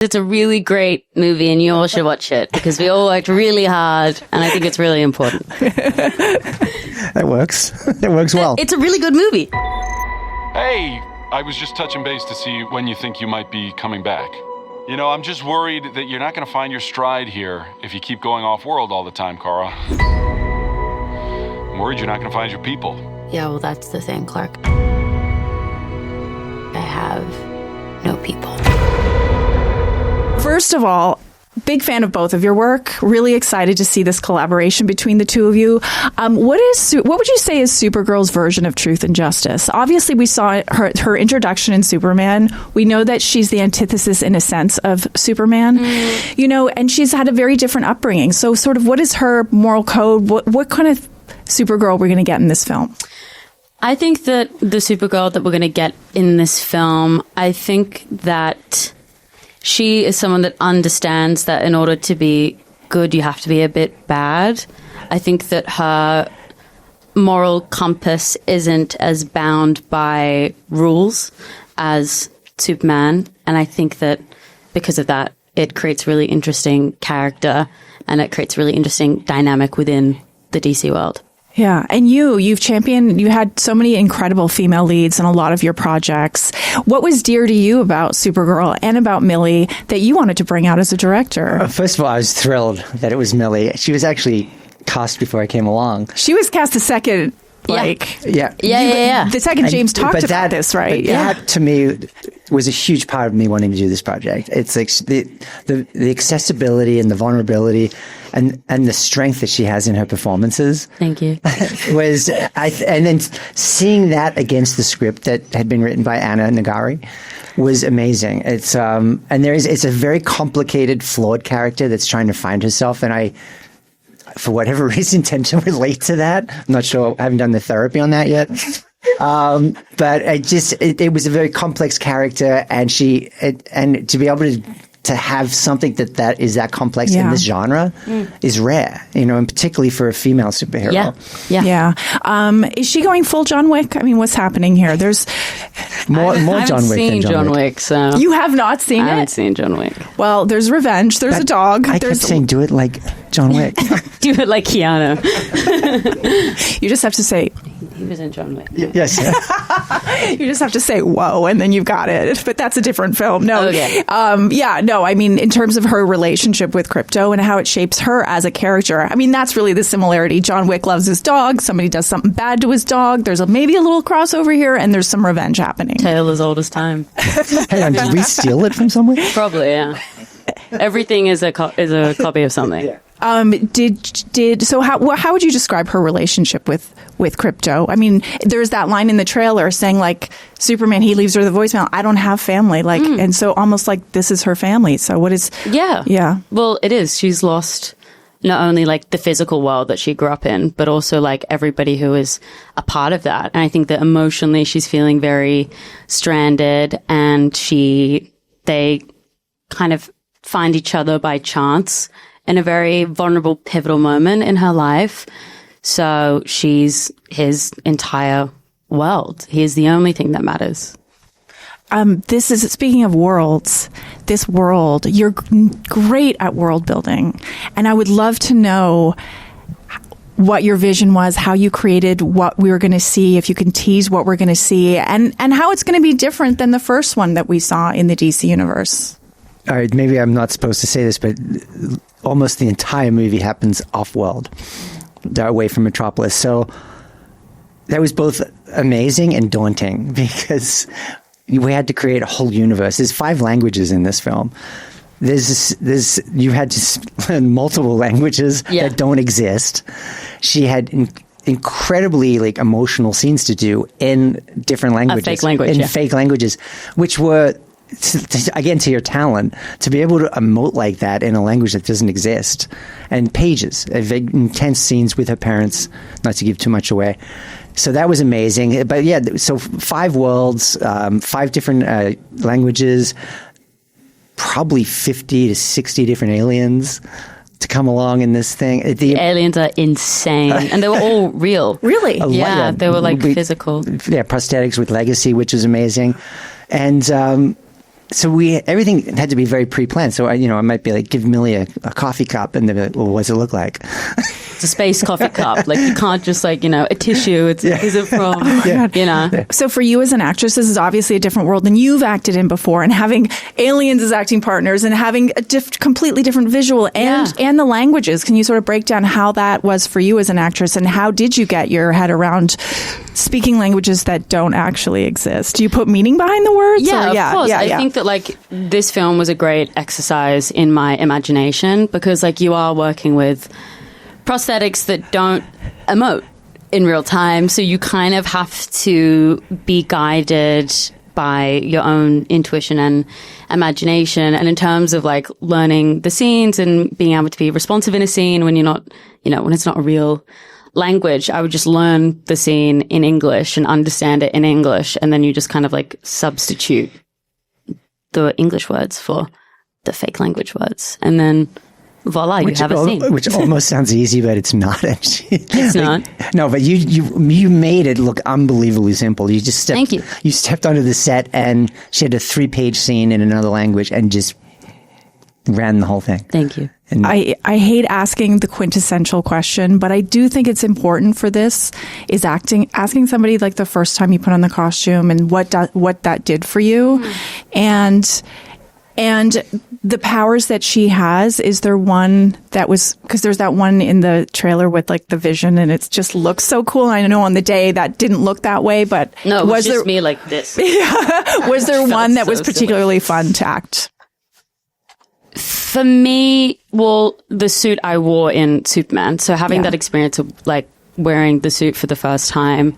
It's a really great movie and you all should watch it because we all worked really hard and I think it's really important. That works. It works well. It's a really good movie. Hey, I was just touching base to see when you think you might be coming back. You know, I'm just worried that you're not going to find your stride here if you keep going off-world all the time, Cara. I'm worried you're not going to find your people. Yeah, well, that's the thing, Clark. I have no people. First of all, big fan of both of your work. Really excited to see this collaboration between the two of you. What would you say is Supergirl's version of Truth and Justice? Obviously, we saw her introduction in Superman. We know that she's the antithesis, in a sense, of Superman. You know, and she's had a very different upbringing. So, sort of, what is her moral code? What kind of Supergirl we're going to get in this film? I think that the Supergirl that we're going to get in this film, I think that she is someone that understands that in order to be good, you have to be a bit bad. I think that her moral compass isn't as bound by rules as Superman. And I think that because of that, it creates really interesting character and it creates really interesting dynamic within the DC world. Yeah. And you had so many incredible female leads in a lot of your projects. What was dear to you about Supergirl and about Millie that you wanted to bring out as a director? First of all, I was thrilled that it was Millie. She was actually cast before I came along. She was cast the second, Yeah. The second James talked about this, right? That, to me, was a huge part of me wanting to do this project. It's like the accessibility and the vulnerability and the strength that she has in her performances. Thank you. And then seeing that against the script that had been written by Anna Nagari was amazing. It's it's a very complicated, flawed character that's trying to find herself, and I, for whatever reason, tend to relate to that. I'm not sure. I haven't done the therapy on that yet. But it was a very complex character, and and to be able to have something that is that complex in this genre is rare, you know, and particularly for a female superhero. Yeah. Is she going full John Wick? I mean, what's happening here? There's more John Wick than John Wick. So you have not seen it? I haven't seen John Wick. Well, there's revenge. There's a dog. I kept saying, do it like John Wick. Do it like Keanu. You just have to say... He was in John Wick. Yes. You just have to say, whoa, and then you've got it. But that's a different film. No. Okay. I mean, in terms of her relationship with Krypto and how it shapes her as a character, I mean, that's really the similarity. John Wick loves his dog. Somebody does something bad to his dog. There's maybe a little crossover here, and there's some revenge happening. Tale as old as time. Hang on, did we steal it from somewhere? Probably, yeah. Everything is a copy of something. Yeah. So how would you describe her relationship with Krypto? I mean, there's that line in the trailer saying, like, Superman, he leaves her the voicemail, I don't have family, like, and so almost like this is her family. So what is... Yeah. Well, it is. She's lost not only like the physical world that she grew up in, but also like everybody who is a part of that. And I think that emotionally she's feeling very stranded, and they kind of find each other by chance in a very vulnerable, pivotal moment in her life. So she's his entire world. He is the only thing that matters. This is, speaking of worlds, this world, you're great at world building. And I would love to know what your vision was, how you created what we were going to see, if you can tease what we're going to see, and how it's going to be different than the first one that we saw in the DC universe. All right, maybe I'm not supposed to say this, but almost the entire movie happens off-world, away from Metropolis. So that was both amazing and daunting because we had to create a whole universe. There's 5 languages in this film. You had to learn multiple languages that don't exist. She had incredibly emotional scenes to do in different languages. Fake languages, which were... again, to your talent, to be able to emote like that in a language that doesn't exist, and pages of intense scenes with her parents, not to give too much away. So that was amazing. But yeah, so 5 worlds, 5 different languages, probably 50 to 60 different aliens to come along in this thing. The aliens are insane, and they were all real. Really? Yeah, they were physical. Yeah, prosthetics with legacy, which is amazing. And So everything had to be very pre-planned. So I might be like, give Millie a coffee cup, and they'd be like, well, what does it look like? It's a space coffee cup. Like, you can't just like, a tissue. Is it from, Yeah. So for you as an actress, this is obviously a different world than you've acted in before, and having aliens as acting partners and having a completely different visual and the languages. Can you sort of break down how that was for you as an actress, and how did you get your head around speaking languages that don't actually exist? Do you put meaning behind the words? Yeah, of course. I think that like this film was a great exercise in my imagination, because like you are working with prosthetics that don't emote in real time, so you kind of have to be guided by your own intuition and imagination. And in terms of like learning the scenes and being able to be responsive in a scene when you're not, when it's not a real language, I would just learn the scene in English and understand it in English, and then you just kind of like substitute the English words for the fake language words, and then voila, you have a scene. Which almost sounds easy, but it's not actually. It's not. No, but you made it look unbelievably simple. You just Thank you. You stepped onto the set, and she had a 3-page scene in another language and just ran the whole thing. Thank you. And I hate asking the quintessential question, but I do think it's important for this, is asking somebody like the first time you put on the costume and what that did for you. And the powers that she has, is there one that was, because there's that one in the trailer with like the vision, and it just looks so cool. I know on the day that didn't look that way, but no, it was just me like this. Was there one that was particularly fun to act? For me, well, the suit I wore in Superman. So having that experience of like wearing the suit for the first time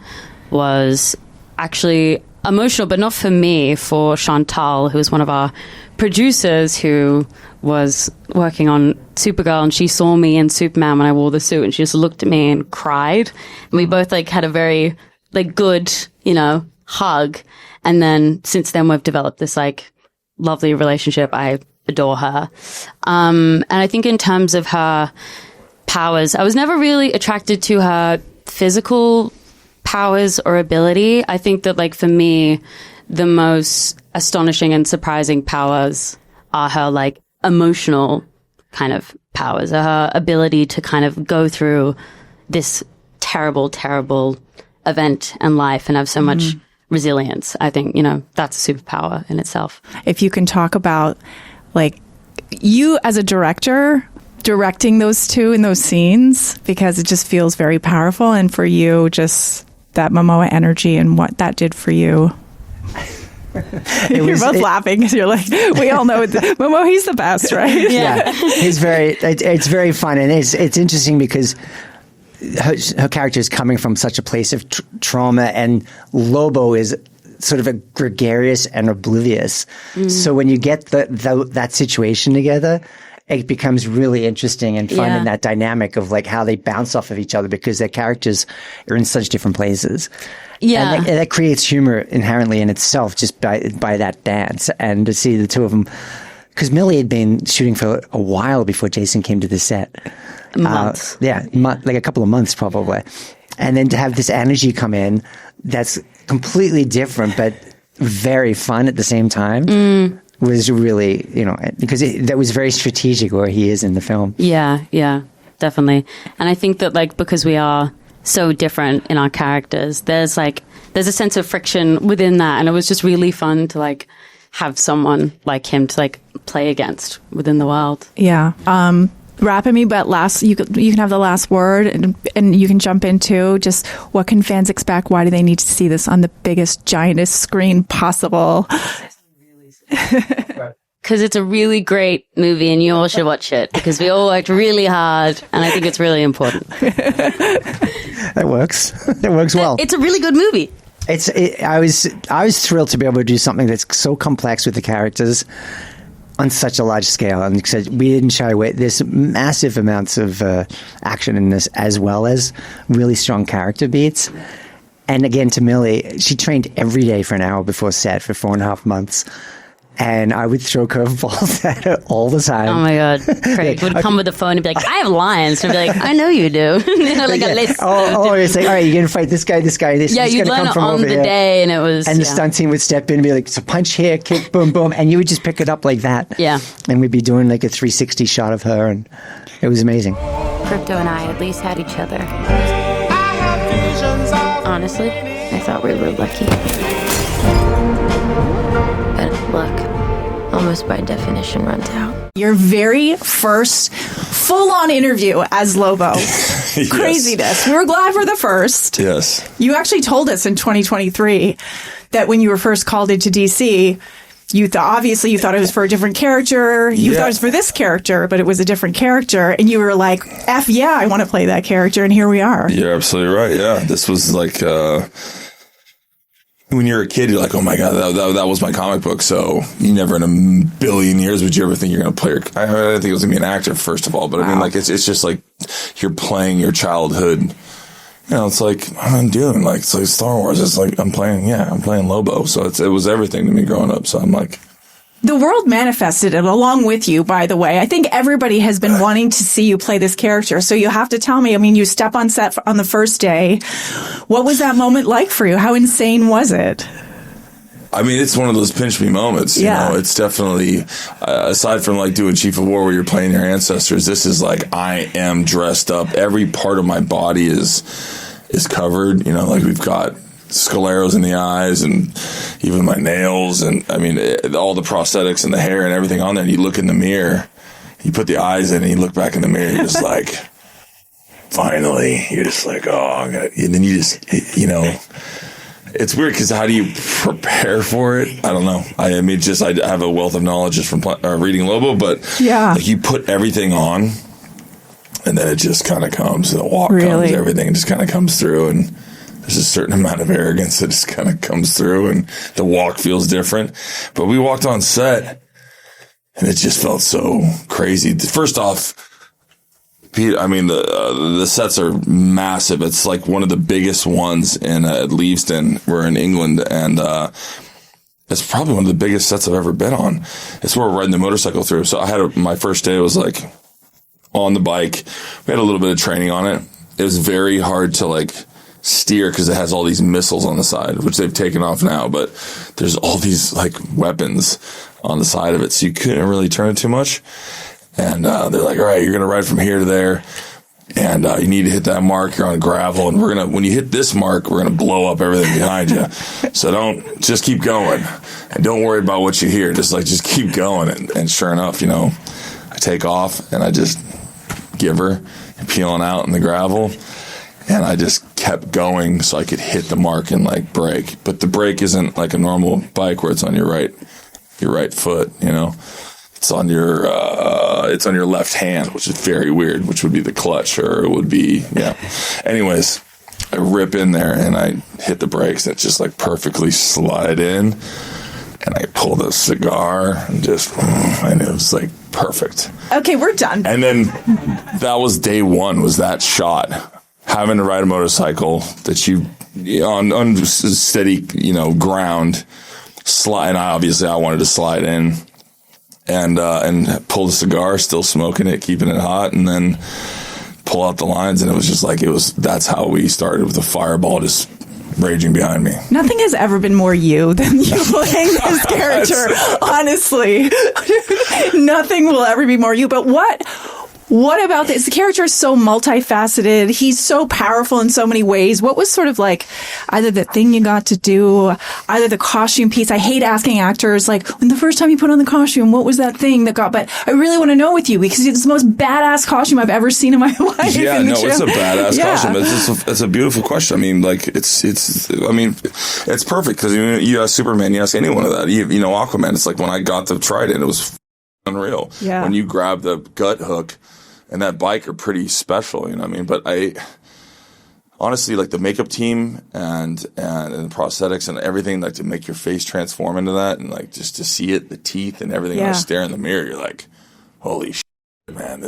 was actually emotional, but not for me, for Chantal, who was one of our producers who was working on Supergirl, and she saw me in Superman when I wore the suit, and she just looked at me and cried. And we both like had a very like good, hug. And then since then we've developed this like lovely relationship. I adore her. And I think in terms of her powers, I was never really attracted to her physical powers or ability. I think that like for me, the most astonishing and surprising powers are her like emotional kind of powers, her ability to kind of go through this terrible, terrible event in life and have so much resilience. I think, that's a superpower in itself. If you can talk about like you as a director directing those two in those scenes, because it just feels very powerful, and for you, just that Momoa energy and what that did for you. You're both laughing because you're like, we all know Momoa, he's the best, right? Yeah. It's very fun, and it's interesting because her character is coming from such a place of trauma, and Lobo is sort of a gregarious and oblivious. So when you get that situation together, it becomes really interesting and fun in that dynamic of like how they bounce off of each other, because their characters are in such different places. Yeah. And that creates humor inherently in itself just by that dance. And to see the two of them, because Millie had been shooting for a while before Jason came to the set. Months. Like a couple of months probably. And then to have this energy come in that's completely different but very fun at the same time was really, because that was very strategic where he is in the film. Yeah, definitely. And I think that like because we are so different in our characters, there's a sense of friction within that, and it was just really fun to like have someone like him to like play against within the world. Yeah. Wrapping me, but you can have the last word, and you can jump into just what can fans expect? Why do they need to see this on the biggest, giantest screen possible? Because it's a really great movie, and you all should watch it, because we all worked really hard, and I think it's really important. That works. That works well. It's a really good movie. I was thrilled to be able to do something that's so complex with the characters on such a large scale, and we didn't shy away. There's massive amounts of action in this, as well as really strong character beats. And again, to Millie, she trained every day for an hour before set for 4.5 months. and I would throw curveballs at her all the time. Oh my God. Craig would come with the phone and be like, I have lines. And I'd be like, I know you do. Like a list. It's like, all right, you're going to fight this guy, this. Yeah, He's you'd gonna learn come from on over the here. day, and it was... And the stunt team would step in and be like, so punch here, kick, boom, boom. And you would just pick it up like that. Yeah. And we'd be doing like a 360 shot of her, and it was amazing. Crypto and I at least had each other. Honestly, I thought we were lucky. But look, almost by definition runs out. Your very first full-on interview as Lobo. Yes. Craziness. We were glad for the first. Yes. You actually told us in 2023 that when you were first called into DC, obviously you thought it was for a different character. You thought it was for this character, but it was a different character. And you were like, F yeah, I want to play that character. And here we are. You're absolutely right. Yeah. This was like, when you're a kid, you're like, oh my God, that was my comic book. So you never in a billion years would you ever think you're going to play I didn't think it was going to be an actor, first of all. But I mean, like, it's just like you're playing your childhood. You know, it's like I'm doing like, it's like Star Wars. It's like I'm playing Lobo. So it was everything to me growing up. So I'm like, the world manifested it along with you, by the way. I think everybody has been wanting to see you play this character. So you have to tell me, I mean, you step on set on the first day. What was that moment like for you? How insane was it? I mean, it's one of those pinch me moments. You know, it's definitely, aside from like doing Chief of War where you're playing your ancestors, this is like, I am dressed up. Every part of my body is covered. You know, like we've got scleros in the eyes and even my nails. And I mean, all the prosthetics and the hair and everything on there. And you look in the mirror, you put the eyes in and you look back in the mirror, you're just like, finally, you're just like, oh, and then you just, you know, it's weird because how do you prepare for it? I don't know. I mean, just I have a wealth of knowledge just from reading Lobo, but like you put everything on, and then it just kind of comes. The walk comes, everything just kind of comes through, and there's a certain amount of arrogance that just kind of comes through, and the walk feels different. But we walked on set, and it just felt so crazy. First off, Pete, I mean, the sets are massive. It's like one of the biggest ones in Leavesden. We're in England, and it's probably one of the biggest sets I've ever been on. It's where we're riding the motorcycle through. So I had my first day was like on the bike. We had a little bit of training on it. It was very hard to like steer because it has all these missiles on the side, which they've taken off now, but there's all these like weapons on the side of it. So you couldn't really turn it too much. And they're like, all right, you're going to ride from here to there. And you need to hit that mark. You're on gravel. And when you hit this mark, we're going to blow up everything behind you. So just keep going. And don't worry about what you hear. Just keep going. And sure enough, you know, I take off and I just give her and peeling out in the gravel. And I just kept going so I could hit the mark and like brake. But the brake isn't like a normal bike where it's on your right foot, you know. It's on your left hand, which is very weird, which would be the clutch, or it would be, yeah. Anyways, I rip in there and I hit the brakes and it just like perfectly slide in. And I pull the cigar and and it was like perfect. Okay, we're done. And then that was day one, was that shot. Having to ride a motorcycle that you, on steady, you know, ground, slide. And I wanted to slide in. And pull the cigar, still smoking it, keeping it hot, and then pull out the lines. And it was just like, that's how we started, with the fireball just raging behind me. Nothing has ever been more you than you playing this character. Honestly, nothing will ever be more you. But what about this? The character is so multifaceted. He's so powerful in so many ways. What was sort of like either the thing you got to do, either the costume piece? I hate asking actors, like, when the first time you put on the costume, what was that thing that got, but I really want to know with you because it's the most badass costume I've ever seen in my life. Yeah, no, it's a badass costume. It's a beautiful question. I mean, like, it's perfect because you ask Superman, you ask anyone of that. You know, Aquaman, it's like when I got to try it, it was unreal. Yeah. When you grab the gut hook, and that bike are pretty special, you know what I mean? But I honestly, like the makeup team and the prosthetics and everything, like to make your face transform into that, and like just to see it, the teeth and everything. When I stare in the mirror, you're like, holy shit, man,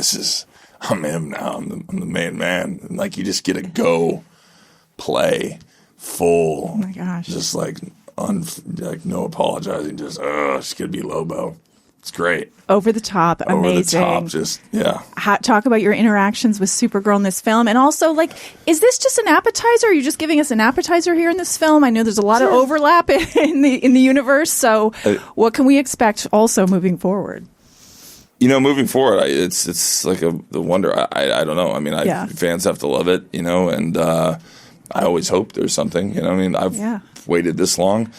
I'm him now. I'm the main man. And like you just get to go play full. Oh my gosh. Just like no apologizing, just she's gonna be Lobo. It's great. Over the top, amazing. Over the top, just yeah. Talk about your interactions with Supergirl in this film, and also, like, is this just an appetizer? Are you just giving us an appetizer here in this film? I know there's a lot of overlap in the universe. So, what can we expect also moving forward? Moving forward, it's like the wonder. I don't know. I mean, fans have to love it, and I always hope there's something. I've waited this long.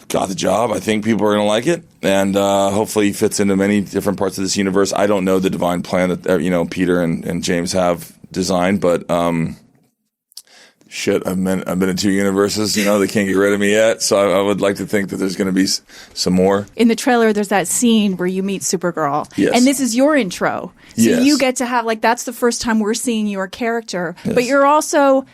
Got the job. I think people are going to like it, and hopefully fits into many different parts of this universe. I don't know the divine plan that Peter and James have designed, but I've been in 2 universes. They can't get rid of me yet, so I would like to think that there's going to be some more. In the trailer, there's that scene where you meet Supergirl, and this is your intro, so you get to have that's the first time we're seeing your character, but you're also.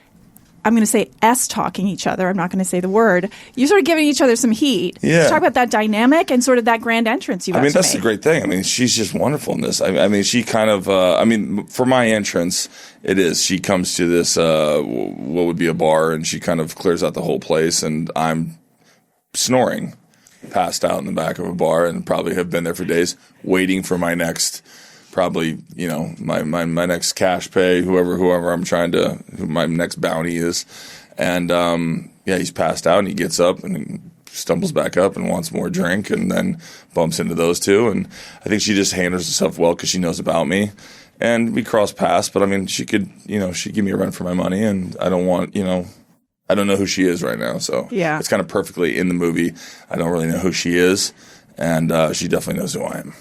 I'm going to say S-talking each other. I'm not going to say the word. You're sort of giving each other some heat. Yeah. Let's talk about that dynamic and sort of that grand entrance you guys that's made. the great thing. I mean, she's just wonderful in this. I mean, she kind of, for my entrance, it is. She comes to this, what would be a bar, and she kind of clears out the whole place, and I'm snoring, passed out in the back of a bar, and probably have been there for days, waiting for my next... Probably, my next cash pay, whoever I'm trying to, who my next bounty is. And, he's passed out and he gets up and he stumbles back up and wants more drink and then bumps into those two. And I think she just handles herself well because she knows about me. And we cross paths, but I mean, she could, she'd give me a run for my money, and I don't want, I don't know who she is right now. So it's kind of perfectly in the movie. I don't really know who she is. And she definitely knows who I am.